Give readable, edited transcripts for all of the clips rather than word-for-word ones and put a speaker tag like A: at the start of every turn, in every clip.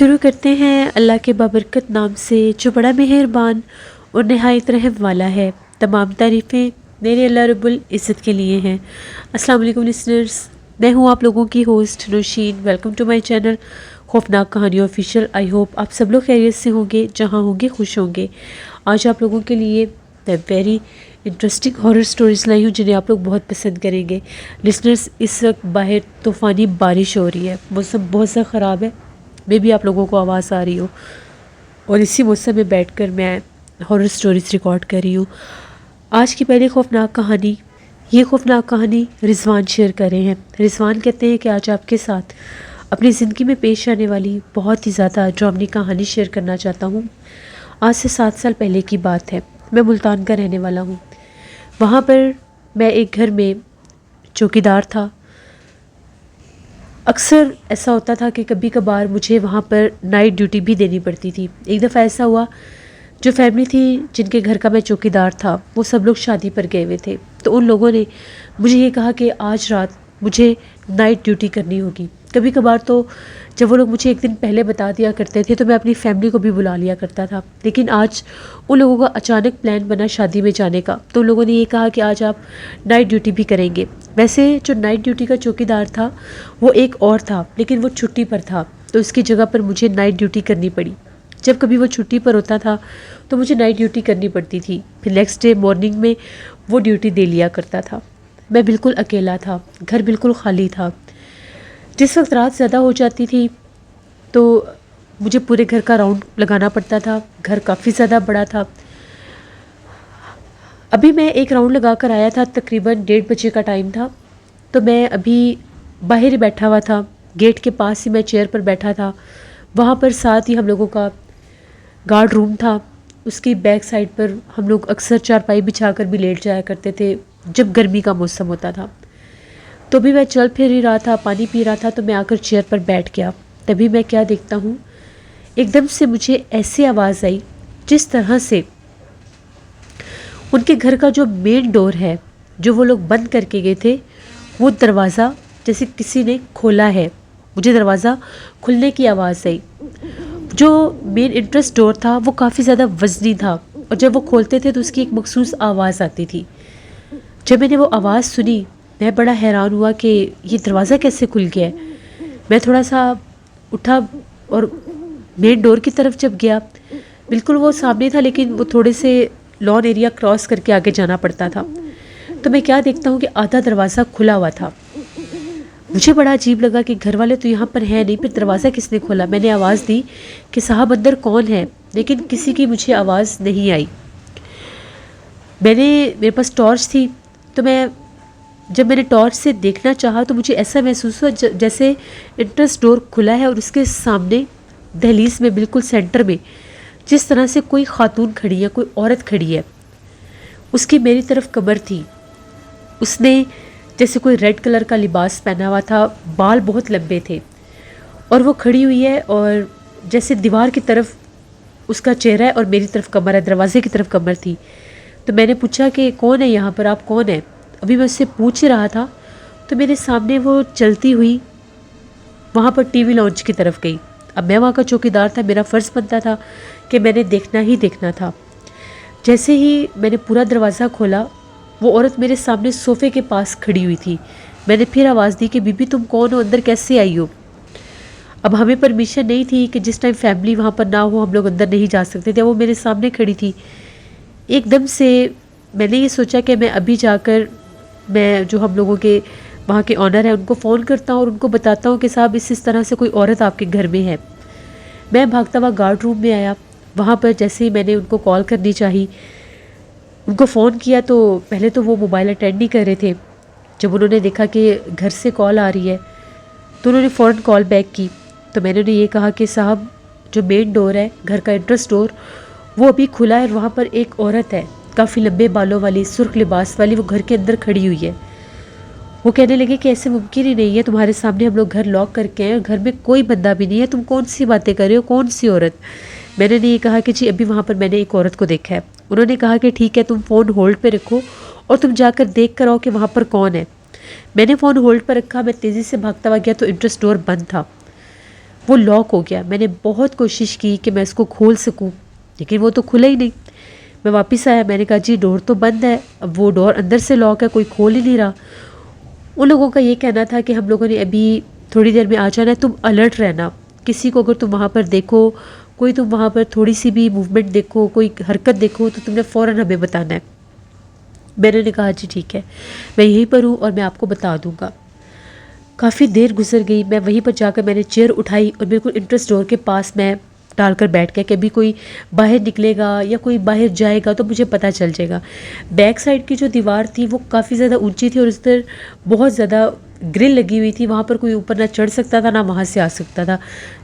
A: شروع کرتے ہیں اللہ کے بابرکت نام سے جو بڑا مہربان اور نہایت رحم والا ہے۔ تمام تعریفیں میرے اللہ رب العزت کے لیے ہیں۔ السلام علیکم لسنرز، میں ہوں آپ لوگوں کی host Nosheen. Welcome to my channel خوفناک کہانی آفیشیل۔ آئی ہوپ آپ سب لوگ خیریت سے ہوں گے، جہاں ہوں گے خوش ہوں گے۔ آج آپ لوگوں کے لیے ویری انٹرسٹنگ ہارر سٹوریز لائی ہوں جنہیں آپ لوگ بہت پسند کریں گے۔ لسنرز، اس وقت باہر طوفانی بارش ہو رہی ہے، موسم بہت زیادہ خراب ہے، میں بھی آپ لوگوں کو آواز آ رہی ہو، اور اسی موسم میں بیٹھ کر میں ہارر سٹوریز ریکارڈ کر رہی ہوں۔ آج کی پہلی خوفناک کہانی، یہ خوفناک کہانی رضوان شیئر کر رہے ہیں۔ رضوان کہتے ہیں کہ آج آپ کے ساتھ اپنی زندگی میں پیش آنے والی بہت ہی زیادہ ڈراؤنی کہانی شیئر کرنا چاہتا ہوں۔ آج سے 7 سال پہلے کی بات ہے، میں ملتان کا رہنے والا ہوں۔ وہاں پر میں ایک گھر میں چوکیدار تھا۔ اکثر ایسا ہوتا تھا کہ کبھی کبھار مجھے وہاں پر نائٹ ڈیوٹی بھی دینی پڑتی تھی۔ ایک دفعہ ایسا ہوا، جو فیملی تھی جن کے گھر کا میں چوکیدار تھا، وہ سب لوگ شادی پر گئے ہوئے تھے، تو ان لوگوں نے مجھے یہ کہا کہ آج رات مجھے نائٹ ڈیوٹی کرنی ہوگی۔ کبھی کبھار تو جب وہ لوگ مجھے ایک دن پہلے بتا دیا کرتے تھے تو میں اپنی فیملی کو بھی بلا لیا کرتا تھا، لیکن آج ان لوگوں کا اچانک پلان بنا شادی میں جانے کا، تو ان لوگوں نے یہ کہا کہ آج آپ نائٹ ڈیوٹی بھی کریں گے۔ ویسے جو نائٹ ڈیوٹی کا چوکیدار تھا وہ ایک اور تھا، لیکن وہ چھٹی پر تھا، تو اس کی جگہ پر مجھے نائٹ ڈیوٹی کرنی پڑی۔ جب کبھی وہ چھٹی پر ہوتا تھا تو مجھے نائٹ ڈیوٹی کرنی پڑتی تھی، پھر نیکسٹ ڈے مارننگ میں وہ ڈیوٹی دے لیا کرتا تھا۔ میں بالکل اکیلا تھا، گھر بالکل خالی تھا۔ جس وقت رات زیادہ ہو جاتی تھی تو مجھے پورے گھر کا راؤنڈ لگانا پڑتا تھا۔ گھر کافی زیادہ بڑا تھا۔ ابھی میں ایک راؤنڈ لگا کر آیا تھا، تقریباً 1:30 بجے کا ٹائم تھا، تو میں ابھی باہر ہی بیٹھا ہوا تھا، گیٹ کے پاس ہی میں چیئر پر بیٹھا تھا۔ وہاں پر ساتھ ہی ہم لوگوں کا گارڈ روم تھا، اس کی بیک سائڈ پر ہم لوگ اکثر چارپائی بچھا کر بھی لیٹ جایا کرتے تھے جب گرمی کا موسم ہوتا تھا۔ تو بھی میں چل پھر ہی رہا تھا، پانی پی رہا تھا، تو میں آ کر چیئر پر بیٹھ گیا۔ تبھی میں کیا دیکھتا ہوں، ایک دم سے مجھے ایسی آواز آئی جس طرح سے ان کے گھر کا جو مین ڈور ہے جو وہ لوگ بند کر کے گئے تھے، وہ دروازہ جیسے کسی نے کھولا ہے۔ مجھے دروازہ کھلنے کی آواز آئی۔ جو مین انٹرس ڈور تھا وہ کافی زیادہ وزنی تھا، اور جب وہ کھولتے تھے تو اس کی ایک مخصوص آواز آتی تھی۔ جب میں نے وہ آواز سنی، میں بڑا حیران ہوا کہ یہ دروازہ کیسے کھل گیا ہے۔ میں تھوڑا سا اٹھا اور مین ڈور کی طرف جب گیا، بالکل وہ سامنے تھا، لیکن وہ تھوڑے سے لان ایریا کراس کر کے آگے جانا پڑتا تھا۔ تو میں کیا دیکھتا ہوں کہ آدھا دروازہ کھلا ہوا تھا۔ مجھے بڑا عجیب لگا کہ گھر والے تو یہاں پر ہیں نہیں، پھر دروازہ کس نے کھولا۔ میں نے آواز دی کہ صاحب اندر کون ہے، لیکن کسی کی مجھے آواز نہیں آئی۔ میرے پاس ٹارچ تھی، تو جب میں نے ٹارچ سے دیکھنا چاہا تو مجھے ایسا محسوس ہوا جیسے انٹرس ڈور کھلا ہے اور اس کے سامنے دہلیز میں بالکل سینٹر میں جس طرح سے کوئی خاتون کھڑی ہے، کوئی عورت کھڑی ہے۔ اس کی میری طرف کمر تھی، اس نے جیسے کوئی ریڈ کلر کا لباس پہنا ہوا تھا، بال بہت لمبے تھے، اور وہ کھڑی ہوئی ہے، اور جیسے دیوار کی طرف اس کا چہرہ ہے اور میری طرف کمر ہے، دروازے کی طرف کمر تھی۔ تو میں نے پوچھا کہ کون ہے یہاں پر، آپ کون ہیں؟ ابھی میں اس سے پوچھ ہی رہا تھا تو میرے سامنے وہ چلتی ہوئی وہاں پر ٹی وی لاؤنج کی طرف گئی۔ اب میں وہاں کا چوکیدار تھا، میرا فرض بنتا تھا کہ میں نے دیکھنا ہی دیکھنا تھا۔ جیسے ہی میں نے پورا دروازہ کھولا، وہ عورت میرے سامنے صوفے کے پاس کھڑی ہوئی تھی۔ میں نے پھر آواز دی کہ بی بی تم کون ہو، اندر کیسے آئی ہو؟ اب ہمیں پرمیشن نہیں تھی کہ جس ٹائم فیملی وہاں پر نہ ہو ہم لوگ اندر نہیں جا سکتے تھے، وہ میرے سامنے کھڑی تھی۔ ایک دم سے میں نے یہ سوچا کہ میں ابھی جا کر میں جو ہم لوگوں کے وہاں کے آنر ہیں ان کو فون کرتا ہوں اور ان کو بتاتا ہوں کہ صاحب اس طرح سے کوئی عورت آپ کے گھر میں ہے۔ میں بھاگتا ہوا گارڈ روم میں آیا۔ وہاں پر جیسے ہی میں نے ان کو کال کرنی چاہی، ان کو فون کیا، تو پہلے تو وہ موبائل اٹینڈ نہیں کر رہے تھے۔ جب انہوں نے دیکھا کہ گھر سے کال آ رہی ہے تو انہوں نے فوراً کال بیک کی۔ تو میں نے انہیں یہ کہا کہ صاحب جو مین ڈور ہے گھر کا انٹرس ڈور، وہ ابھی کھلا ہے اور وہاں پر ایک عورت ہے کافی لمبے بالوں والی، سرخ لباس والی، وہ گھر کے اندر کھڑی ہوئی ہے۔ وہ کہنے لگے کہ ایسے ممکن ہی نہیں ہے، تمہارے سامنے ہم لوگ گھر لاک کر کے ہیں اور گھر میں کوئی بندہ بھی نہیں ہے، تم کون سی باتیں کر رہے ہو، کون سی عورت؟ میں نے یہ کہا کہ جی ابھی وہاں پر میں نے ایک عورت کو دیکھا ہے۔ انہوں نے کہا کہ ٹھیک ہے، تم فون ہولڈ پہ رکھو اور تم جا کر دیکھ کر آؤ کہ وہاں پر کون ہے۔ میں نے فون ہولڈ پر رکھا، میں تیزی سے بھاگتا ہوا گیا تو انٹرس ڈور بند تھا۔ وہ لاک ہو گیا. میں نے بہت کوشش کی کہ میں اس کو کھول سکوں لیکن وہ تو کھلا ہی نہیں. میں واپس آیا, میں نے کہا جی ڈور تو بند ہے. اب وہ ڈور اندر سے لاک ہے, کوئی کھول ہی نہیں رہا. ان لوگوں کا یہ کہنا تھا کہ ہم لوگوں نے ابھی تھوڑی دیر میں آ جانا ہے, تم الرٹ رہنا. کسی کو اگر تم وہاں پر دیکھو, کوئی تم وہاں پر تھوڑی سی بھی موومنٹ دیکھو, کوئی حرکت دیکھو تو تم نے فوراً ہمیں بتانا ہے. میں نے کہا جی ٹھیک ہے, میں یہیں پر ہوں اور میں آپ کو بتا دوں گا. کافی دیر گزر گئی. میں وہیں پر جا کر میں نے چیئر اٹھائی اور بالکل انٹرس ڈور کے پاس میں ڈال کر بیٹھ گیا کہ ابھی کوئی باہر نکلے گا یا کوئی باہر جائے گا تو مجھے پتہ چل جائے گا. بیک سائڈ کی جو دیوار تھی وہ کافی زیادہ اونچی تھی اور اس پر بہت زیادہ گرل لگی ہوئی تھی. وہاں پر کوئی اوپر نہ چڑھ سکتا تھا نہ وہاں سے آ سکتا تھا.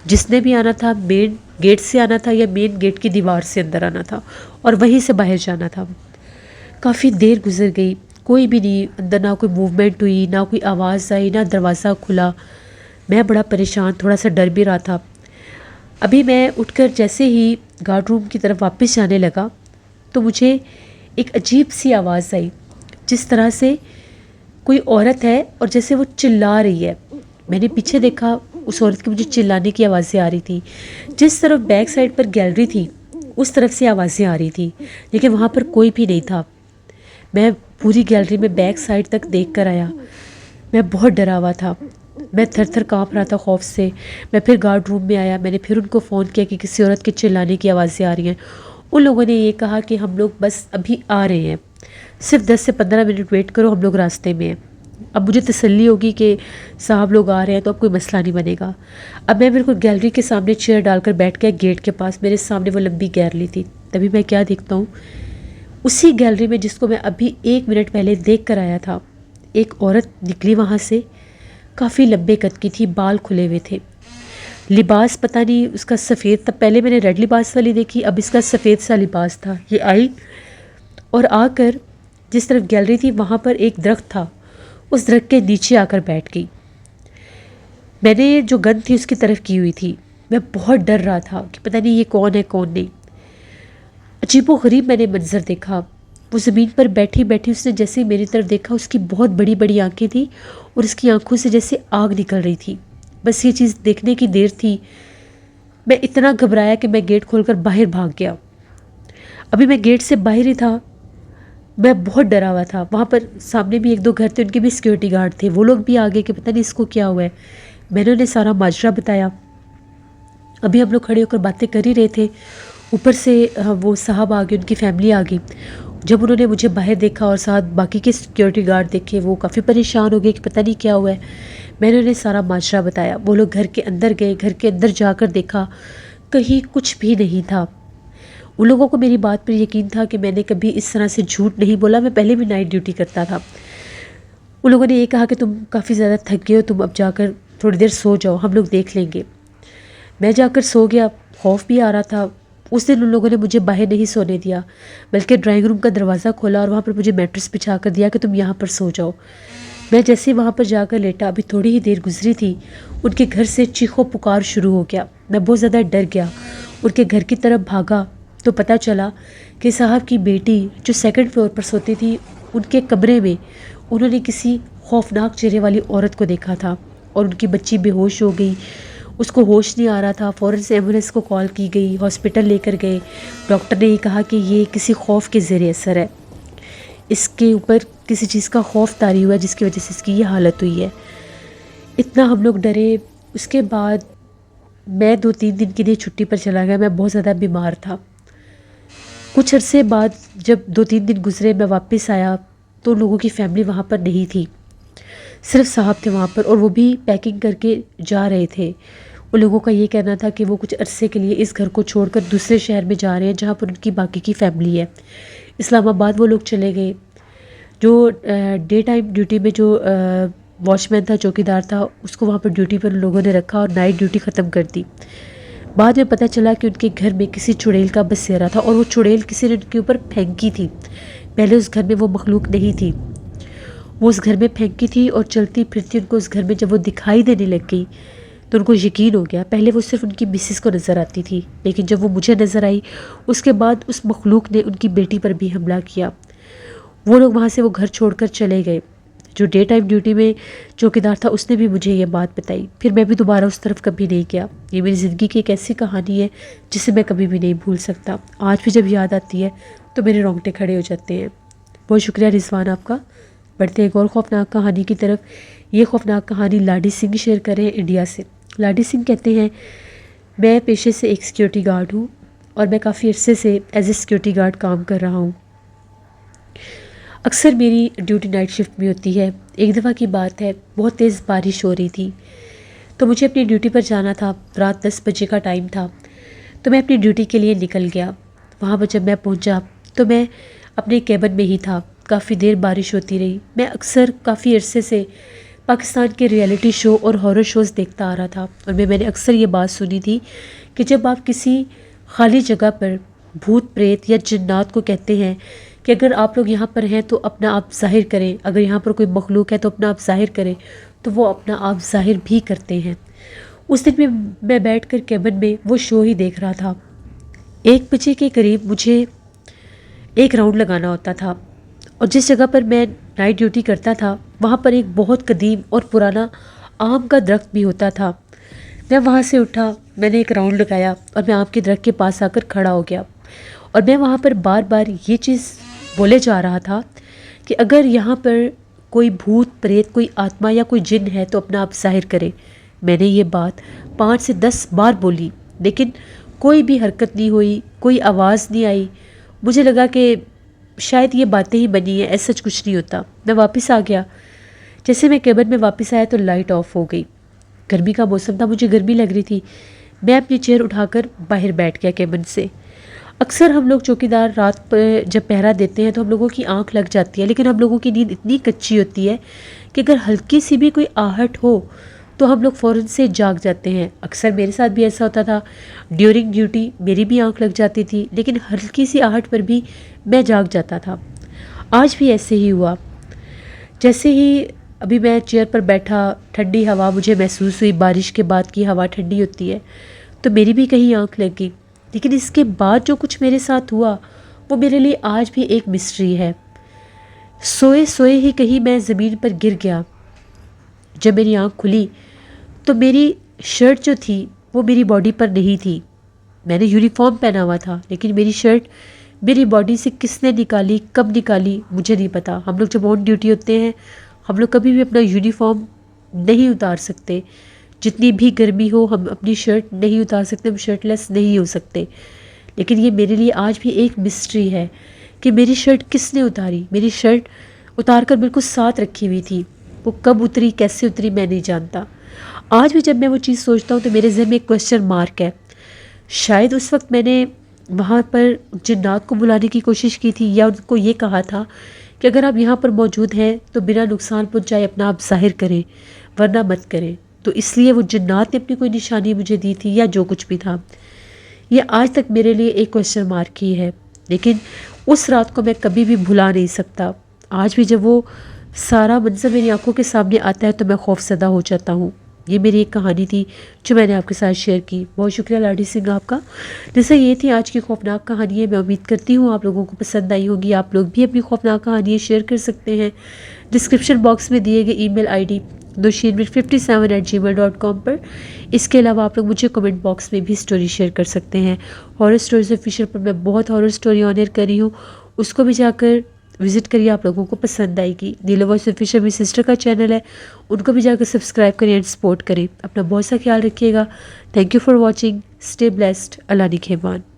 A: جس نے بھی آنا تھا مین گیٹ سے آنا تھا یا مین گیٹ کی دیوار سے اندر آنا تھا اور وہیں سے باہر جانا تھا. کافی دیر گزر گئی, کوئی بھی نہیں اندر, نہ کوئی موومنٹ ہوئی, نہ کوئی آواز آئی, نہ دروازہ کھلا. میں بڑا پریشان, تھوڑا سا ڈر بھی رہا تھا. ابھی میں اٹھ کر جیسے ہی گارڈ روم کی طرف واپس جانے لگا تو مجھے ایک عجیب سی آواز آئی, جس طرح سے کوئی عورت ہے اور جیسے وہ چلا رہی ہے. میں نے پیچھے دیکھا, اس عورت کی مجھے چلانے کی آوازیں آ رہی تھی. جس طرف بیک سائڈ پر گیلری تھی اس طرف سے آوازیں آ رہی تھی لیکن وہاں پر کوئی بھی نہیں تھا. میں پوری گیلری میں بیک سائڈ تک دیکھ کر آیا. میں بہت ڈرا ہوا تھا, میں تھر تھر کانپ رہا تھا خوف سے. میں پھر گارڈ روم میں آیا, میں نے پھر ان کو فون کیا کہ کسی عورت کے چلانے کی آوازیں آ رہی ہیں. ان لوگوں نے یہ کہا کہ ہم لوگ بس ابھی آ رہے ہیں, صرف 10 سے 15 منٹ ویٹ کرو, ہم لوگ راستے میں ہیں. اب مجھے تسلی ہوگی کہ صاحب لوگ آ رہے ہیں تو اب کوئی مسئلہ نہیں بنے گا. اب میں بالکل گیلری کے سامنے چیئر ڈال کر بیٹھ گیا گیٹ کے پاس. میرے سامنے وہ لمبی گیلری تھی. تبھی میں کیا دیکھتا ہوں, اسی گیلری میں جس کو میں ابھی 1 منٹ پہلے دیکھ کر آیا تھا, ایک عورت نکلی وہاں سے. کافی لمبے قد کی تھی, بال کھلے ہوئے تھے, لباس پتہ نہیں اس کا سفید تھا. پہلے میں نے ریڈ لباس والی دیکھی, اب اس کا سفید سا لباس تھا. یہ آئی اور آ کر جس طرف گیلری تھی وہاں پر ایک درخت تھا, اس درخت کے نیچے آ کر بیٹھ گئی. میں نے جو گن تھی اس کی طرف کی ہوئی تھی. میں بہت ڈر رہا تھا کہ پتہ نہیں یہ کون ہے کون نہیں. عجیب و غریب میں نے منظر دیکھا. وہ زمین پر بیٹھی بیٹھی اس نے جیسے ہی میری طرف دیکھا, اس کی بہت بڑی بڑی آنکھیں تھیں اور اس کی آنکھوں سے جیسے آگ نکل رہی تھی. بس یہ چیز دیکھنے کی دیر تھی. میں اتنا گھبرایا کہ میں گیٹ کھول کر باہر بھاگ گیا. ابھی میں گیٹ سے باہر ہی تھا, میں بہت ڈرا ہوا تھا. وہاں پر سامنے بھی 1-2 گھر تھے, ان کے بھی سیکیورٹی گارڈ تھے. وہ لوگ بھی آگے کہ پتہ نہیں اس کو کیا ہوا ہے. میں نے انہیں سارا ماجرا بتایا. ابھی ہم لوگ کھڑے ہو کر باتیں کر ہی رہے تھے, اوپر سے وہ صاحب آ گئے, ان کی فیملی آ گئی. جب انہوں نے مجھے باہر دیکھا اور ساتھ باقی کے سیکیورٹی گارڈ دیکھے, وہ کافی پریشان ہو گئے کہ پتہ نہیں کیا ہوا ہے. میں نے انہیں سارا ماجرا بتایا. وہ لوگ گھر کے اندر گئے, گھر کے اندر جا کر دیکھا کہیں کچھ بھی نہیں تھا. ان لوگوں کو میری بات پر یقین تھا کہ میں نے کبھی اس طرح سے جھوٹ نہیں بولا. میں پہلے بھی نائٹ ڈیوٹی کرتا تھا. ان لوگوں نے یہ کہا کہ تم کافی زیادہ تھک گئے ہو, تم اب جا کر تھوڑی دیر سو جاؤ, ہم لوگ دیکھ لیں گے. میں جا کر سو گیا. خوف بھی آ رہا تھا. اس دن ان لوگوں نے مجھے باہر نہیں سونے دیا بلکہ ڈرائنگ روم کا دروازہ کھولا اور وہاں پر مجھے میٹرس بچھا کر دیا کہ تم یہاں پر سو جاؤ. میں جیسے وہاں پر جا کر لیٹا, ابھی تھوڑی ہی دیر گزری تھی, ان کے گھر سے چیخو پکار شروع ہو گیا. میں بہت زیادہ ڈر گیا. ان کے گھر کی طرف بھاگا تو پتہ چلا کہ صاحب کی بیٹی جو 2nd فلور پر سوتی تھی, ان کے کمرے میں انہوں نے کسی خوفناک چہرے والی عورت کو دیکھا تھا اور ان کی بچی بے ہوش ہو گئی. اس کو ہوش نہیں آ رہا تھا. فوراً سے ایمبولینس کو کال کی گئی, ہاسپٹل لے کر گئے. ڈاکٹر نے یہ کہا کہ یہ کسی خوف کے زیر اثر ہے, اس کے اوپر کسی چیز کا خوف طاری ہوا ہے جس کی وجہ سے اس کی یہ حالت ہوئی ہے. اتنا ہم لوگ ڈرے. اس کے بعد میں 2-3 دن کے لیے چھٹی پر چلا گیا. میں بہت زیادہ بیمار تھا. کچھ عرصے بعد جب 2-3 دن گزرے, میں واپس آیا تو لوگوں کی فیملی وہاں پر نہیں تھی, صرف صاحب تھے وہاں پر, اور وہ بھی پیکنگ کر کے جا رہے تھے. ان لوگوں کا یہ کہنا تھا کہ وہ کچھ عرصے کے لیے اس گھر کو چھوڑ کر دوسرے شہر میں جا رہے ہیں جہاں پر ان کی باقی کی فیملی ہے. اسلام آباد وہ لوگ چلے گئے. جو ڈے ٹائم ڈیوٹی میں جو واچ مین تھا, چوکیدار تھا, اس کو وہاں پر ڈیوٹی پر ان لوگوں نے رکھا اور نائٹ ڈیوٹی ختم کر دی. بعد میں پتہ چلا کہ ان کے گھر میں کسی چڑیل کا بسیرا تھا اور وہ چڑیل کسی نے ان کے اوپر پھینکی تھی. پہلے اس گھر میں وہ مخلوق نہیں تھی, وہ اس گھر میں پھینکی تھی اور چلتی پھرتی ان کو اس گھر میں جب وہ دکھائی دینے لگ گئی تو ان کو یقین ہو گیا. پہلے وہ صرف ان کی مسز کو نظر آتی تھی, لیکن جب وہ مجھے نظر آئی اس کے بعد اس مخلوق نے ان کی بیٹی پر بھی حملہ کیا. وہ لوگ وہاں سے وہ گھر چھوڑ کر چلے گئے. جو ڈے ٹائم ڈیوٹی میں چوکیدار تھا اس نے بھی مجھے یہ بات بتائی. پھر میں بھی دوبارہ اس طرف کبھی نہیں گیا. یہ میری زندگی کی ایک ایسی کہانی ہے جسے میں کبھی بھی نہیں بھول سکتا. آج بھی جب یاد آتی ہے تو میرے رونگٹے کھڑے ہو جاتے ہیں. بہت شکریہ رضوان آپ کا. بڑھتے ایک اور خوفناک کہانی کی طرف. یہ خوفناک کہانی لاڈی سنگھ شیئر کر رہے ہیں انڈیا سے. لاڈی سنگھ کہتے ہیں میں پیشے سے ایک سیکیورٹی گارڈ ہوں اور میں کافی عرصے سے ایز اے سیکیورٹی گارڈ کام کر رہا ہوں. اکثر میری ڈیوٹی نائٹ شفٹ میں ہوتی ہے. ایک دفعہ کی بات ہے بہت تیز بارش ہو رہی تھی تو مجھے اپنی ڈیوٹی پر جانا تھا. رات 10 بجے کا ٹائم تھا تو میں اپنی ڈیوٹی کے لیے نکل گیا. وہاں پر جب میں پہنچا تو میں اپنے کیبن میں ہی تھا. کافی دیر بارش ہوتی رہی. میں اکثر کافی عرصے سے پاکستان کے ریئلٹی شو اور ہارر شوز دیکھتا آ رہا تھا اور میں نے اکثر یہ بات سنی تھی کہ جب آپ کسی خالی جگہ پر بھوت پریت یا جنات کو کہتے ہیں کہ اگر آپ لوگ یہاں پر ہیں تو اپنا آپ ظاہر کریں, اگر یہاں پر کوئی مخلوق ہے تو اپنا آپ ظاہر کریں, تو وہ اپنا آپ ظاہر بھی کرتے ہیں. اس دن میں بیٹھ کر کیبن میں وہ شو ہی دیکھ رہا تھا. 1 بجے کے قریب مجھے ایک راؤنڈ لگانا ہوتا تھا اور جس جگہ پر میں نائٹ ڈیوٹی کرتا تھا وہاں پر ایک بہت قدیم اور پرانا آم کا درخت بھی ہوتا تھا. میں وہاں سے اٹھا, میں نے ایک راؤنڈ لگایا اور میں آم کے درخت کے پاس آ کر کھڑا ہو گیا اور میں وہاں پر بار بار یہ چیز بولے جا رہا تھا کہ اگر یہاں پر کوئی بھوت پریت, کوئی آتما یا کوئی جن ہے تو اپنا آپ ظاہر کرے. میں نے یہ بات 5 سے 10 بار بولی لیکن کوئی بھی حرکت نہیں ہوئی, کوئی آواز نہیں آئی. مجھے لگا کہ شاید یہ باتیں ہی بنی ہیں, ایسا کچھ نہیں ہوتا. میں واپس آ گیا. جیسے میں کیبن میں واپس آیا تو لائٹ آف ہو گئی. گرمی کا موسم تھا, مجھے گرمی لگ رہی تھی. میں اپنی چیئر اٹھا کر باہر بیٹھ گیا کیبن سے. اکثر ہم لوگ چوکیدار رات پر جب پہرا دیتے ہیں تو ہم لوگوں کی آنکھ لگ جاتی ہے, لیکن ہم لوگوں کی نیند اتنی کچی ہوتی ہے کہ اگر ہلکی سی بھی کوئی آہٹ ہو تو ہم لوگ فوراً سے جاگ جاتے ہیں. اکثر میرے ساتھ بھی ایسا ہوتا تھا. ڈیورنگ ڈیوٹی میری بھی آنکھ لگ جاتی تھی لیکن ہلکی سی آہٹ پر بھی میں جاگ جاتا تھا. آج بھی ایسے ہی ہوا. جیسے ہی ابھی میں چیئر پر بیٹھا, ٹھنڈی ہوا مجھے محسوس ہوئی. بارش کے بعد کی ہوا ٹھنڈی ہوتی ہے تو میری بھی کہیں آنکھ لگ گئی. لیکن اس کے بعد جو کچھ میرے ساتھ ہوا وہ میرے لیے آج بھی ایک مسٹری ہے. سوئے سوئے ہی کہیں میں زمین پر گر گیا. جب میری آنکھ کھلی تو میری شرٹ جو تھی وہ میری باڈی پر نہیں تھی. میں نے یونیفارم پہنا ہوا تھا لیکن میری شرٹ میری باڈی سے کس نے نکالی, کب نکالی, مجھے نہیں پتا. ہم لوگ جب آن ڈیوٹی ہوتے ہیں ہم لوگ کبھی بھی اپنا یونیفارم نہیں اتار سکتے. جتنی بھی گرمی ہو ہم اپنی شرٹ نہیں اتار سکتے, ہم شرٹ لیس نہیں ہو سکتے. لیکن یہ میرے لیے آج بھی ایک مسٹری ہے کہ میری شرٹ کس نے اتاری. میری شرٹ اتار کر بالکل ساتھ رکھی ہوئی تھی. وہ کب اتری, کیسے اتری, میں نہیں جانتا. آج بھی جب میں وہ چیز سوچتا ہوں تو میرے ذہن میں ایک کویسچن مارک ہے. شاید اس وقت میں نے وہاں پر جنات کو بلانے کی کوشش کی تھی یا ان کو یہ کہا تھا کہ اگر آپ یہاں پر موجود ہیں تو بنا نقصان پہنچائے اپنا آپ ظاہر کریں ورنہ مت کریں. تو اس لیے وہ جنات نے اپنی کوئی نشانی مجھے دی تھی یا جو کچھ بھی تھا. یہ آج تک میرے لیے ایک کویسچن مارک ہی ہے. لیکن اس رات کو میں کبھی بھی بھلا نہیں سکتا. آج بھی جب وہ سارا منظر میری آنکھوں کے سامنے آتا ہے تو میں خوف زدہ ہو جاتا ہوں. یہ میری ایک کہانی تھی جو میں نے آپ کے ساتھ شیئر کی. بہت شکریہ لاڈی سنگھ آپ کا. جیسے یہ تھی آج کی خوفناک کہانی ہے. میں امید کرتی ہوں آپ لوگوں کو پسند آئی ہوگی. آپ لوگ بھی اپنی خوفناک کہانیاں شیئر کر سکتے ہیں ڈسکرپشن باکس میں دیے گئے ای میل آئی ڈی nushinmir57@gmail.com پر. اس کے علاوہ آپ لوگ مجھے کمنٹ باکس میں بھی سٹوری شیئر کر سکتے ہیں. ہارر سٹوریز آفیشیل پر میں بہت ہارر سٹوری آن ایئر کر رہی ہوں, اس کو بھی جا کر وزٹ کریے, آپ لوگوں کو پسند آئے گی. نیلو وائس آفیشیل میری سسٹر کا چینل ہے, ان کو بھی جا کر سبسکرائب کریں اینڈ سپورٹ کریں. اپنا بہت سا خیال رکھیے گا. Thank you for watching. Stay blessed. اللہ نگہبان.